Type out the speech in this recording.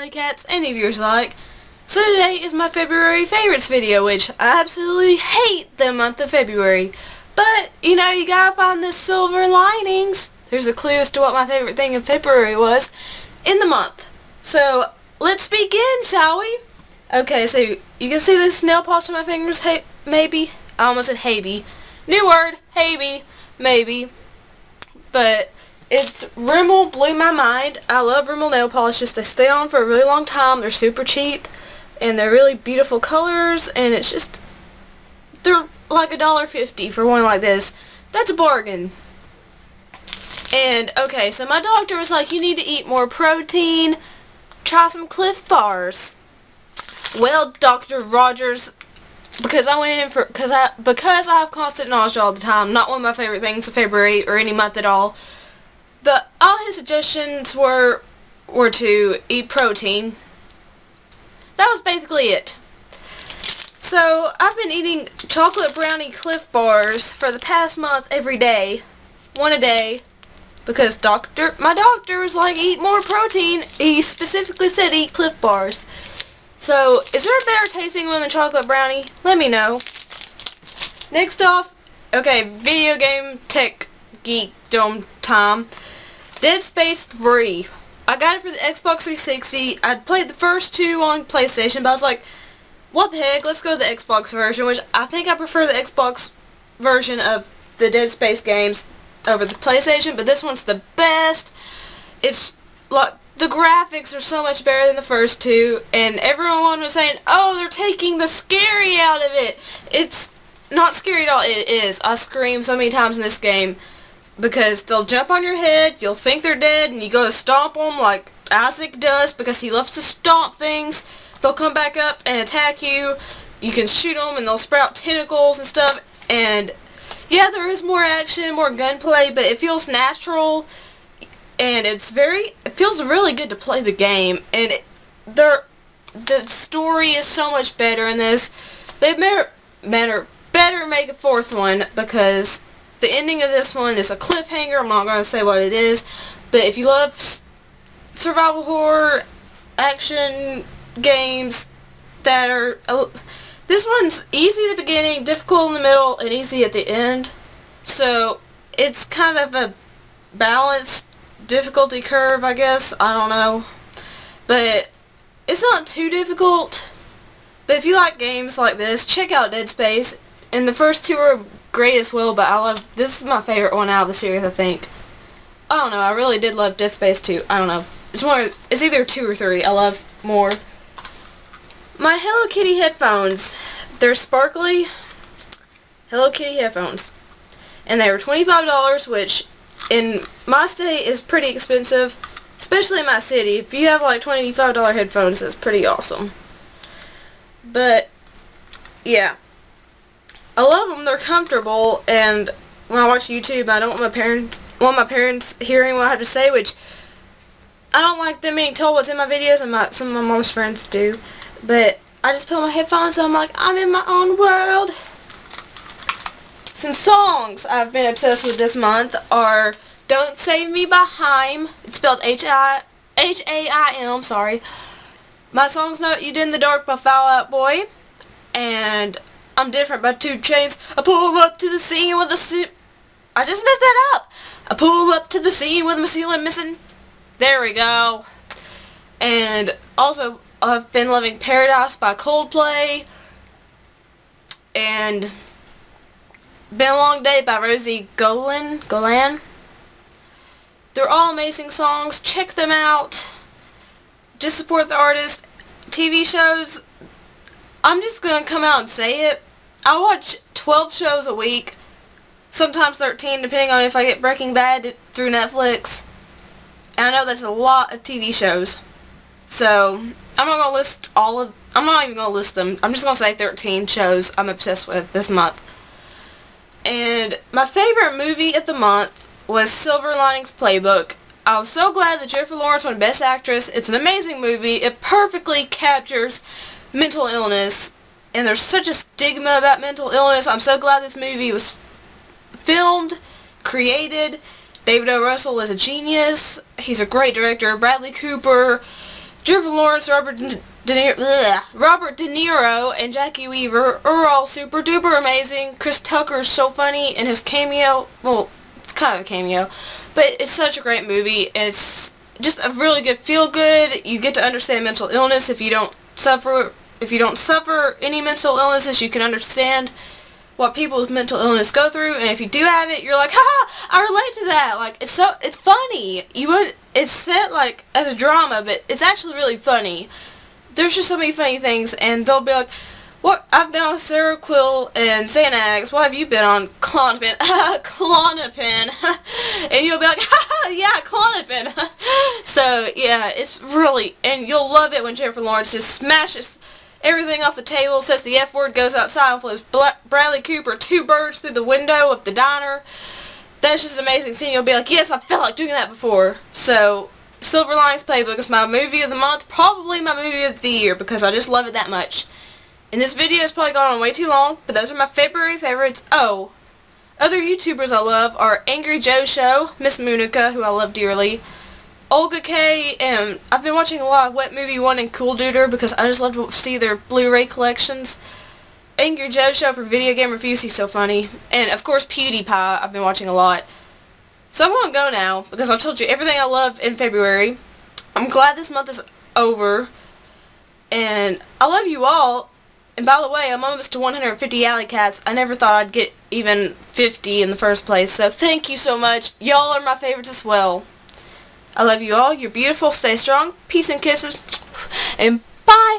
Alycats, any of yours like. So today is my February favorites video, which I absolutely hate the month of February. But, you know, you gotta find the silver linings. There's a clue as to what my favorite thing in February was in the month. So, let's begin, shall we? Okay, so you can see this nail polish on my fingers, maybe? I almost said haybe. New word, haybe, maybe. But it's Rimmel blew my mind. I love Rimmel nail polishes. They stay on for a really long time. They're super cheap. And they're really beautiful colors. And it's just, they're like $1.50 for one like this. That's a bargain. And, okay, so my doctor was like, you need to eat more protein. Try some Cliff Bars. Well, Dr. Rogers, because I went in for, because I have constant nausea all the time, not one of my favorite things of February or any month at all. But all his suggestions were to eat protein. That was basically it. So I've been eating chocolate brownie Cliff Bars for the past month every day, one a day, because my doctor was like, eat more protein. He specifically said eat Cliff Bars. So, is there a better tasting one than chocolate brownie? Let me know. Next off, okay, video game tech geekdom time. Dead Space 3. I got it for the Xbox 360. I'd played the first two on PlayStation, but I was like, what the heck, let's go to the Xbox version, which I think I prefer the Xbox version of the Dead Space games over the PlayStation, but this one's the best. It's like, the graphics are so much better than the first two, and everyone was saying, oh, they're taking the scary out of it. It's not scary at all. It is. I screamed so many times in this game because they'll jump on your head, you'll think they're dead, and you go to stomp them like Isaac does because he loves to stomp things. They'll come back up and attack you. You can shoot them and they'll sprout tentacles and stuff, and yeah, there is more action, more gunplay, but it feels natural. And it feels really good to play the game, and the story is so much better in this. They better make a fourth one, because the ending of this one is a cliffhanger. I'm not going to say what it is, but if you love survival horror, action games that are, this one's easy at the beginning, difficult in the middle, and easy at the end. So it's kind of a balanced difficulty curve, I guess. I don't know. But it's not too difficult. But if you like games like this, check out Dead Space. And the first two are great as well, but this is my favorite one out of the series, I think. I don't know, I really did love Dead Space 2. I don't know. It's either 2 or 3. I love more. My Hello Kitty headphones. They're sparkly Hello Kitty headphones. And they were $25, which in my state is pretty expensive, especially in my city. If you have like $25 headphones, that's pretty awesome. But yeah, I love them. They're comfortable, and when I watch YouTube, I don't want my parents hearing what I have to say, which I don't like them being told what's in my videos, and some of my mom's friends do. But I just put on my headphones and I'm like, I'm in my own world. Some songs I've been obsessed with this month are Don't Save Me by Haim. It's spelled H-A-I-M, sorry. My song's Know What You Did in the Dark by Fall Out Boy. And I'm Different by 2 Chainz. I pull up to the scene with I just messed that up. I pull up to the scene with my ceiling missing. There we go. And also, I've been loving Paradise by Coldplay. And Been a Long Day by Rosie Golan. They're all amazing songs. Check them out. Just support the artist. TV shows, I'm just going to come out and say it. I watch 12 shows a week. Sometimes 13, depending on if I get Breaking Bad through Netflix. And I know that's a lot of TV shows. So, I'm not going to list I'm not even going to list them. I'm just going to say 13 shows I'm obsessed with this month. And my favorite movie of the month was Silver Linings Playbook. I was so glad that Jennifer Lawrence won Best Actress. It's an amazing movie. It perfectly captures mental illness. And there's such a stigma about mental illness. I'm so glad this movie was filmed, created. David O. Russell is a genius. He's a great director. Bradley Cooper. Jennifer Lawrence, Robert De Niro, and Jackie Weaver are all super duper amazing. Chris Tucker is so funny in his cameo. Well, it's kind of a cameo, but it's such a great movie. It's just a really good feel-good. You get to understand mental illness if you don't suffer. If you don't suffer any mental illnesses, you can understand what people with mental illness go through, and if you do have it, you're like, ha! I relate to that. Like, it's funny. It's set like as a drama, but it's actually really funny. There's just so many funny things, and they'll be like, what? I've been on Seroquel and Xanax. What have you been on? Klonopin. Klonopin. And you'll be like, ha! Yeah, Klonopin. So yeah, it's really, and you'll love it when Jennifer Lawrence just smashes everything off the table, says the F word, goes outside and flips Bradley Cooper 2 birds through the window of the diner. That's just an amazing scene. You'll be like, yes, I felt like doing that before. So, Silver Linings Playbook is my movie of the month, probably my movie of the year, because I just love it that much. And this video has probably gone on way too long, but those are my February favorites. Oh, other YouTubers I love are Angry Joe Show, Miss Moonica, who I love dearly, Olga K, and I've been watching a lot of Wet Movie 1 and Cool Duder because I just love to see their Blu-ray collections. Angry Joe Show for video game reviews, he's so funny. And of course PewDiePie, I've been watching a lot. So I'm going to go now because I've told you everything I love in February. I'm glad this month is over. And I love you all. And by the way, I'm almost to 150 Alycats. I never thought I'd get even 50 in the first place. So thank you so much. Y'all are my favorites as well. I love you all. You're beautiful. Stay strong. Peace and kisses. And bye.